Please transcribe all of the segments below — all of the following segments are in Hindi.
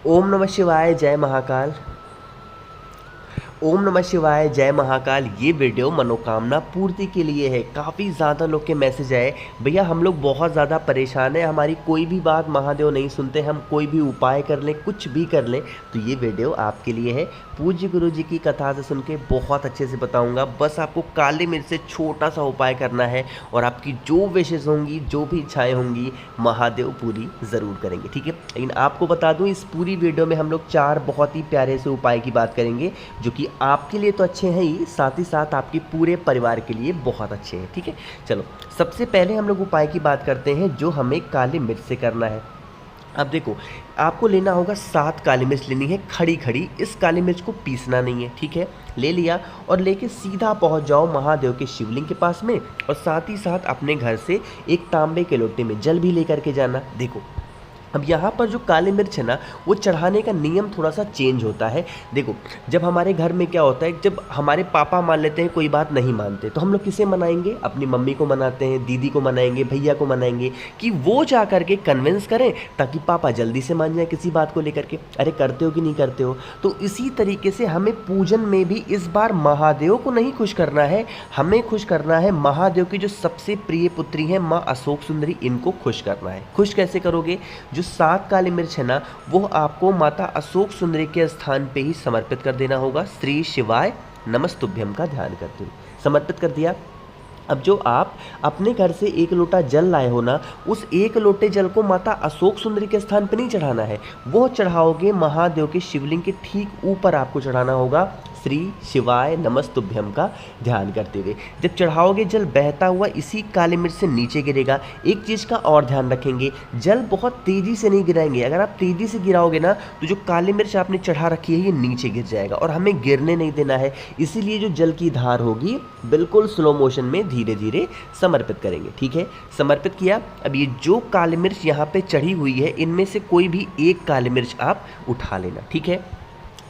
ओम नमः शिवाय, जय महाकाल। ओम नमः शिवाय, जय महाकाल। ये वीडियो मनोकामना पूर्ति के लिए है। काफ़ी ज़्यादा लोग के मैसेज आए, भैया हम लोग बहुत ज़्यादा परेशान हैं, हमारी कोई भी बात महादेव नहीं सुनते, हम कोई भी उपाय कर लें, कुछ भी कर लें, तो ये वीडियो आपके लिए है। पूज्य गुरु जी की कथा से सुन के बहुत अच्छे से बताऊंगा। बस आपको काली मिर्च से छोटा सा उपाय करना है और आपकी जो विशेष होंगी, जो भी इच्छाएं होंगी, महादेव पूरी ज़रूर करेंगे, ठीक है। लेकिन आपको बता दूं, इस पूरी वीडियो में हम लोग 4 बहुत ही प्यारे से उपाय की बात करेंगे, जो कि आपके लिए तो अच्छे हैं ही, साथ ही साथ आपके पूरे परिवार के लिए बहुत अच्छे हैं, ठीक है। चलो, सबसे पहले हम लोग उपाय की बात करते हैं जो हमें काली मिर्च से करना है। अब देखो, आपको लेना होगा 7 काली मिर्च लेनी है, खड़ी खड़ी। इस काली मिर्च को पीसना नहीं है, ठीक है। ले लिया और लेके सीधा पहुंच जाओ महादेव के शिवलिंग के पास में, और साथ ही साथ अपने घर से एक तांबे के लोटे में जल भी लेकर के जाना। देखो, अब यहाँ पर जो काली मिर्च है ना, वो चढ़ाने का नियम थोड़ा सा चेंज होता है। देखो, जब हमारे घर में क्या होता है, जब हमारे पापा मान लेते हैं कोई बात नहीं मानते, तो हम लोग किसे मनाएंगे? अपनी मम्मी को मनाते हैं, दीदी को मनाएंगे, भैया को मनाएंगे, कि वो जा करके कन्विंस करें ताकि पापा जल्दी से मान जाए किसी बात को लेकर के। अरे करते हो कि नहीं करते हो? तो इसी तरीके से हमें पूजन में भी इस बार महादेव को नहीं खुश करना है, हमें खुश करना है महादेव की जो सबसे प्रिय पुत्री हैं माँ अशोक सुंदरी, इनको खुश करना है। खुश कैसे करोगे? जो 7 काली मिर्च है ना, वो आपको माता अशोक सुंदरी के स्थान पे ही समर्पित कर देना होगा। श्री शिवाय नमस्तुभ्यम का ध्यान करते हुए समर्पित कर दिया। अब जो आप अपने घर से 1 लोटा जल लाए हो ना, उस 1 लोटे जल को माता अशोक सुंदरी के स्थान पे नहीं चढ़ाना है, वो चढ़ाओगे महादेव के शिवलिंग के ठीक ऊपर आपको चढ़ाना होगा। श्री शिवाय नमस्तुभ्यम का ध्यान करते हुए जब चढ़ाओगे, जल बहता हुआ इसी काली मिर्च से नीचे गिरेगा। एक चीज़ का और ध्यान रखेंगे, जल बहुत तेज़ी से नहीं गिराएंगे। अगर आप तेज़ी से गिराओगे ना, तो जो काली मिर्च आपने चढ़ा रखी है ये नीचे गिर जाएगा, और हमें गिरने नहीं देना है। इसीलिए जो जल की धार होगी, बिल्कुल स्लो मोशन में धीरे धीरे समर्पित करेंगे, ठीक है। समर्पित किया। अब ये जो काली मिर्च यहाँ पे चढ़ी हुई है, इनमें से कोई भी एक काली मिर्च आप उठा लेना, ठीक है।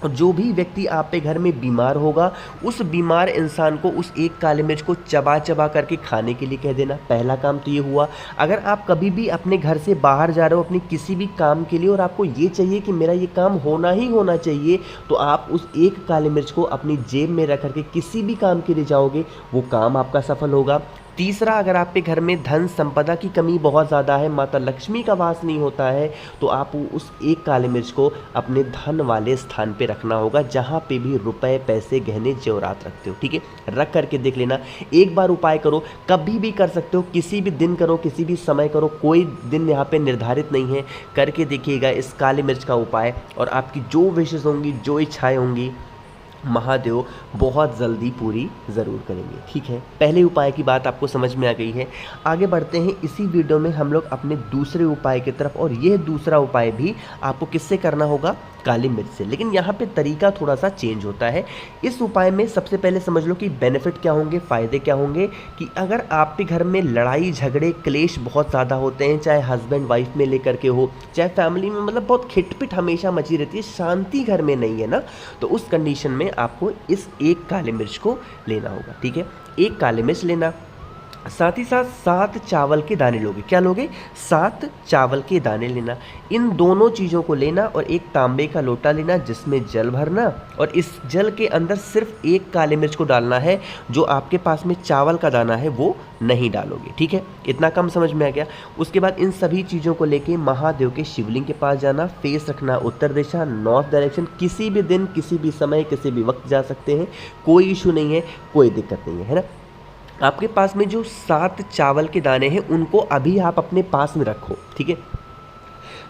और जो भी व्यक्ति आप पे घर में बीमार होगा, उस बीमार इंसान को उस एक काली मिर्च को चबा चबा करके खाने के लिए कह देना। पहला काम तो ये हुआ। अगर आप कभी भी अपने घर से बाहर जा रहे हो अपने किसी भी काम के लिए, और आपको ये चाहिए कि मेरा ये काम होना ही होना चाहिए, तो आप उस एक काली मिर्च को अपनी जेब में रख करके किसी भी काम के लिए जाओगे, वो काम आपका सफल होगा। तीसरा, अगर आपके घर में धन संपदा की कमी बहुत ज़्यादा है, माता लक्ष्मी का वास नहीं होता है, तो आप उस एक काली मिर्च को अपने धन वाले स्थान पे रखना होगा, जहाँ पे भी रुपए, पैसे, गहने, जेवरात रखते हो, ठीक है। रख करके देख लेना। एक बार उपाय करो, कभी भी कर सकते हो, किसी भी दिन करो, किसी भी समय करो, कोई दिन यहाँ पे निर्धारित नहीं है। करके देखिएगा इस काली मिर्च का उपाय, और आपकी जो विशेष होंगी, जो इच्छाएँ होंगी, महादेव बहुत जल्दी पूरी ज़रूर करेंगे, ठीक है। पहले उपाय की बात आपको समझ में आ गई है। आगे बढ़ते हैं इसी वीडियो में हम लोग अपने दूसरे उपाय की तरफ, और यह दूसरा उपाय भी आपको किससे करना होगा? काली मिर्च से। लेकिन यहाँ पे तरीका थोड़ा सा चेंज होता है। इस उपाय में सबसे पहले समझ लो कि बेनिफिट क्या होंगे, फ़ायदे क्या होंगे। कि अगर आपके घर में लड़ाई झगड़े क्लेश बहुत ज़्यादा होते हैं, चाहे हस्बैंड वाइफ में लेकर के हो, चाहे फैमिली में, मतलब बहुत खिटपिट हमेशा मची रहती है, शांति घर में नहीं है ना, तो उस कंडीशन में आपको इस एक काली मिर्च को लेना होगा, ठीक है। एक काली मिर्च लेना, साथ ही साथ 7 चावल के दाने लोगे। क्या लोगे? 7 चावल के दाने लेना। इन दोनों चीज़ों को लेना और एक तांबे का लोटा लेना जिसमें जल भरना, और इस जल के अंदर सिर्फ एक काली मिर्च को डालना है। जो आपके पास में चावल का दाना है वो नहीं डालोगे, ठीक है। इतना कम समझ में आ गया। उसके बाद इन सभी चीज़ों को लेके महादेव के शिवलिंग के पास जाना। फेस रखना उत्तर दिशा, नॉर्थ डायरेक्शन। किसी भी दिन, किसी भी समय, किसी भी वक्त जा सकते हैं, कोई इशू नहीं है, कोई दिक्कत नहीं है ना। आपके पास में जो 7 चावल के दाने हैं, उनको अभी आप अपने पास में रखो, ठीक है।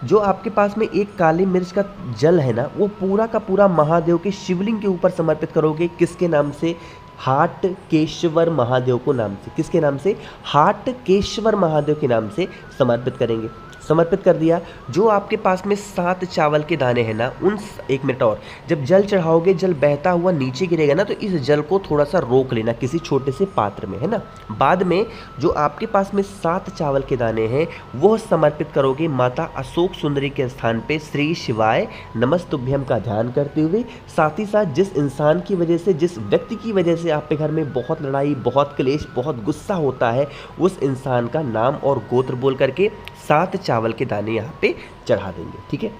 जो आपके पास में एक काली मिर्च का जल है ना, वो पूरा का पूरा महादेव के शिवलिंग के ऊपर समर्पित करोगे। किसके नाम से? हाट केशवर महादेव को नाम से। किसके नाम से? हाट केशवर महादेव के नाम से समर्पित करेंगे। समर्पित कर दिया। जो आपके पास में 7 चावल के दाने हैं ना, उन 1 मिनट और, जब जल चढ़ाओगे, जल बहता हुआ नीचे गिरेगा ना, तो इस जल को थोड़ा सा रोक लेना किसी छोटे से पात्र में, है ना। बाद में जो आपके पास में 7 चावल के दाने हैं, वो समर्पित करोगे माता अशोक सुंदरी के स्थान पे श्री शिवाय नमस्तुभ्यम का ध्यान करते हुए। साथ ही साथ जिस इंसान की वजह से, जिस व्यक्ति की वजह से आपके घर में बहुत लड़ाई, बहुत क्लेश, बहुत गुस्सा होता है, उस इंसान का नाम और गोत्र बोल करके 7 चावल के दाने यहाँ पे चढ़ा देंगे, ठीक है।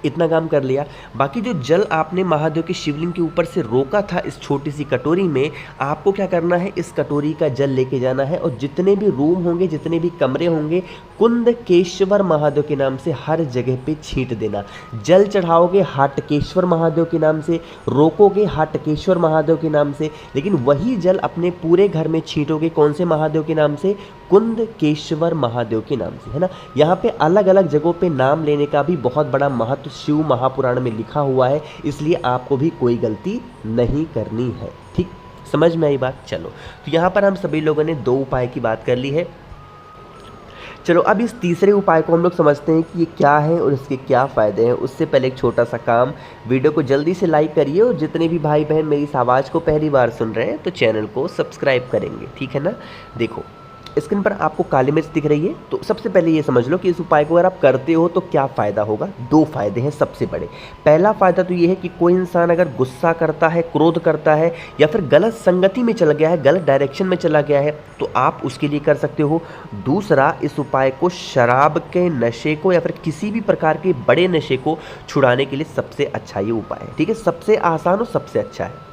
इतना काम कर लिया। बाकी जो जल आपने महादेव के शिवलिंग के ऊपर से रोका था इस छोटी सी कटोरी में, आपको क्या करना है, इस कटोरी का जल लेके जाना है और जितने भी रूम होंगे, जितने भी कमरे होंगे, कुंदकेश्वर महादेव के नाम से हर जगह पे छींट देना। जल चढ़ाओगे हाटकेश्वर महादेव के नाम से, रोकोगे हाटकेश्वर महादेव के नाम से, लेकिन वही जल अपने पूरे घर में छींटोगे कौन से महादेव के नाम से, कुंदकेश्वर महादेव के नाम से, है ना। यहाँ पे अलग अलग जगहों पे नाम लेने का भी बहुत बड़ा महत्व शिव महापुराण में लिखा हुआ है, इसलिए आपको भी कोई गलती नहीं करनी है। ठीक, समझ में आई बात। चलो, तो यहाँ पर हम सभी लोगों ने 2 उपाय की बात कर ली है। चलो अब इस तीसरे उपाय को हम लोग समझते हैं कि ये क्या है और इसके क्या फ़ायदे हैं। उससे पहले एक छोटा सा काम, वीडियो को जल्दी से लाइक करिए और जितने भी भाई बहन मेरी इस आवाज़ को पहली बार सुन रहे हैं तो चैनल को सब्सक्राइब करेंगे, ठीक है ना। देखो, स्क्रीन पर आपको काली मिर्च दिख रही है, तो सबसे पहले ये समझ लो कि इस उपाय को अगर आप करते हो तो क्या फ़ायदा होगा। 2 फायदे हैं सबसे बड़े। पहला फ़ायदा तो ये है कि कोई इंसान अगर गुस्सा करता है, क्रोध करता है या फिर गलत संगति में चला गया है, गलत डायरेक्शन में चला गया है, तो आप उसके लिए कर सकते हो। दूसरा, इस उपाय को शराब के नशे को या फिर किसी भी प्रकार के बड़े नशे को छुड़ाने के लिए सबसे अच्छा ये उपाय है, ठीक है। सबसे आसान और सबसे अच्छा है।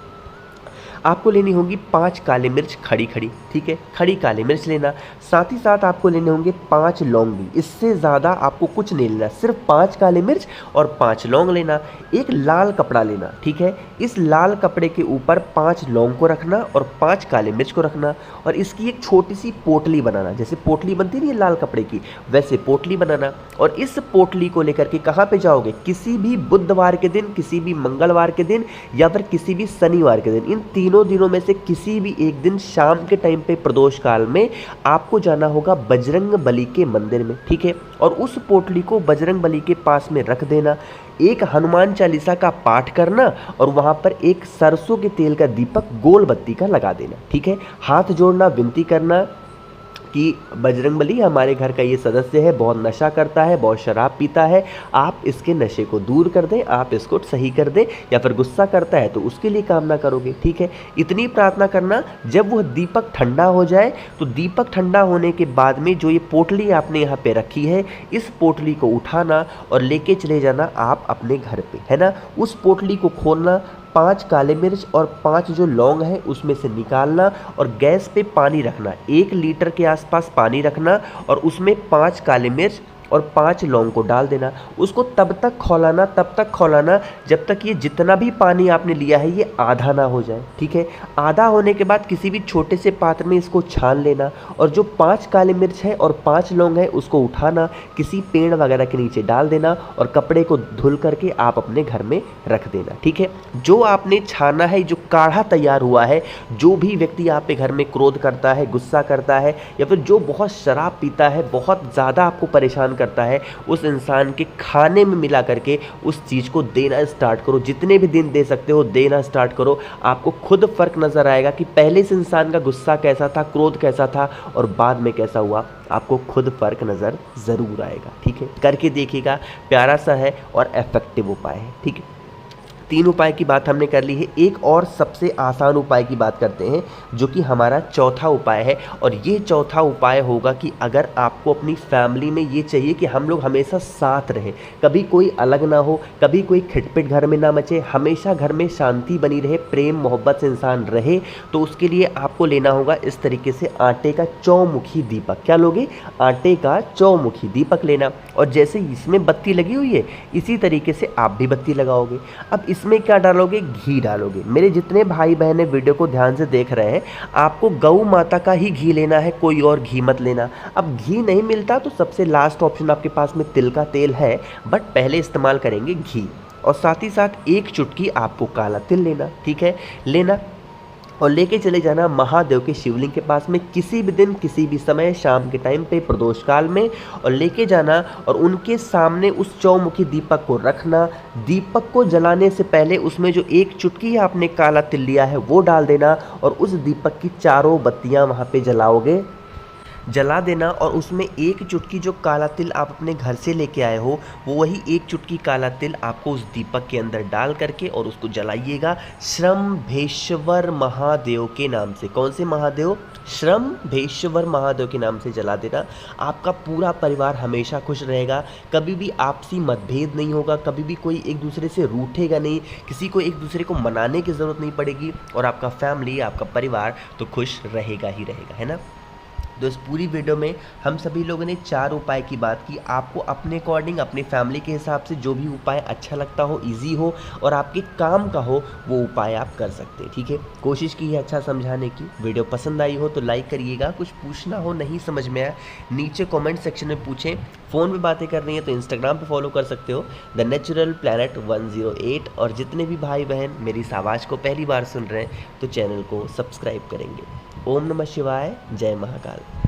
आपको लेनी होगी 5 काली मिर्च खड़ी खड़ी, ठीक है, खड़ी काली मिर्च लेना। साथ ही साथ आपको लेने होंगे 5 लौंग भी, इससे ज़्यादा आपको कुछ नहीं लेना, सिर्फ 5 काली मिर्च और 5 लौंग लेना। एक लाल कपड़ा लेना, ठीक है, इस लाल कपड़े के ऊपर 5 लौंग को रखना और 5 काली मिर्च को रखना और इसकी एक छोटी सी पोटली बनाना, जैसे पोटली बनती नहीं है लाल कपड़े की, वैसे पोटली बनाना। और इस पोटली को लेकर के कहाँ पे जाओगे, किसी भी बुधवार के दिन, किसी भी मंगलवार के दिन या फिर किसी भी शनिवार के दिन, इन तीनों दिनों में से किसी भी एक दिन शाम के टाइम पे प्रदोष काल में आपको जाना होगा बजरंग बली के मंदिर में, ठीक है। और उस पोटली को बजरंग बली के पास में रख देना, एक हनुमान चालीसा का पाठ करना और वहां पर एक सरसों के तेल का दीपक गोल बत्ती का लगा देना, ठीक है। हाथ जोड़ना, विनती करना कि बजरंगबली हमारे घर का ये सदस्य है, बहुत नशा करता है, बहुत शराब पीता है, आप इसके नशे को दूर कर दें, आप इसको सही कर दें। या फिर गुस्सा करता है तो उसके लिए कामना करोगे, ठीक है। इतनी प्रार्थना करना। जब वह दीपक ठंडा हो जाए तो दीपक ठंडा होने के बाद में जो ये पोटली आपने यहाँ पे रखी है, इस पोटली को उठाना और लेके चले जाना आप अपने घर पे, है ना। उस पोटली को खोलना, 5 काले मिर्च और 5 जो लौंग है उसमें से निकालना और गैस पे पानी रखना, 1 लीटर के आसपास पानी रखना और उसमें 5 काले मिर्च और 5 लौंग को डाल देना। उसको तब तक खौलाना जब तक ये जितना भी पानी आपने लिया है ये आधा ना हो जाए, ठीक है। आधा होने के बाद किसी भी छोटे से पात्र में इसको छान लेना और जो 5 काली मिर्च है और 5 लौंग है उसको उठाना, किसी पेड़ वगैरह के नीचे डाल देना और कपड़े को धुल करके आप अपने घर में रख देना, ठीक है। जो आपने छाना है, जो काढ़ा तैयार हुआ है, जो भी व्यक्ति आपके घर में क्रोध करता है, गुस्सा करता है या फिर जो बहुत शराब पीता है, बहुत ज़्यादा आपको परेशान करता है, उस इंसान के खाने में मिला करके उस चीज़ को देना स्टार्ट करो। जितने भी दिन दे सकते हो देना स्टार्ट करो। आपको खुद फर्क नज़र आएगा कि पहले इस इंसान का गुस्सा कैसा था, क्रोध कैसा था और बाद में कैसा हुआ। आपको खुद फर्क नज़र ज़रूर आएगा, ठीक है। करके देखिएगा, प्यारा सा है और इफेक्टिव उपाय है, ठीक है। 3 उपाय की बात हमने कर ली है। एक और सबसे आसान उपाय की बात करते हैं जो कि हमारा चौथा उपाय है। और ये चौथा उपाय होगा कि अगर आपको अपनी फैमिली में ये चाहिए कि हम लोग हमेशा साथ रहें, कभी कोई अलग ना हो, कभी कोई खिटपिट घर में ना मचे, हमेशा घर में शांति बनी रहे, प्रेम मोहब्बत से इंसान रहे, तो उसके लिए आपको लेना होगा इस तरीके से आटे का चौमुखी दीपक। क्या लोगे? आटे का चौमुखी दीपक लेना। और जैसे इसमें बत्ती लगी हुई है इसी तरीके से आप भी बत्ती लगाओगे। अब इसमें क्या डालोगे? घी डालोगे। मेरे जितने भाई बहन वीडियो को ध्यान से देख रहे हैं, आपको गौ माता का ही घी लेना है, कोई और घी मत लेना। अब घी नहीं मिलता तो सबसे लास्ट ऑप्शन आपके पास में तिल का तेल है, बट पहले इस्तेमाल करेंगे घी। और साथ ही साथ 1 चुटकी आपको काला तिल लेना, ठीक है, लेना और लेके चले जाना महादेव के शिवलिंग के पास में किसी भी दिन किसी भी समय शाम के टाइम पे प्रदोष काल में, और लेके जाना और उनके सामने उस चौमुखी दीपक को रखना। दीपक को जलाने से पहले उसमें जो 1 चुटकी आपने काला तिल लिया है वो डाल देना और उस दीपक की चारों बत्तियां वहाँ पे जलाओगे। जला देना और उसमें एक चुटकी जो काला तिल आप अपने घर से लेके आए हो वो वही एक चुटकी काला तिल आपको उस दीपक के अंदर डाल करके और उसको जलाइएगा श्रम्भेश्वर महादेव के नाम से। कौन से महादेव? श्रम्भेश्वर महादेव के नाम से जला देना। आपका पूरा परिवार हमेशा खुश रहेगा, कभी भी आपसी मतभेद नहीं होगा, कभी भी कोई एक दूसरे से रूठेगा नहीं, किसी को एक दूसरे को मनाने की ज़रूरत नहीं पड़ेगी और आपका फैमिली, आपका परिवार तो खुश रहेगा ही रहेगा, है ना। तो इस पूरी वीडियो में हम सभी लोगों ने 4 उपाय की बात की। आपको अपने अकॉर्डिंग, अपने फैमिली के हिसाब से जो भी उपाय अच्छा लगता हो, इजी हो और आपके काम का हो, वो उपाय आप कर सकते हैं, ठीक है। कोशिश की है अच्छा समझाने की। वीडियो पसंद आई हो तो लाइक करिएगा। कुछ पूछना हो, नहीं समझ में आया, नीचे कमेंट सेक्शन में पूछें। फ़ोन पे बातें करनी है तो इंस्टाग्राम पे फॉलो कर सकते हो द नेचुरल प्लैनेट 108। और जितने भी भाई बहन मेरी इस आवाज़ को पहली बार सुन रहे हैं तो चैनल को सब्सक्राइब करेंगे। ओम नमः शिवाय, जय महाकाल।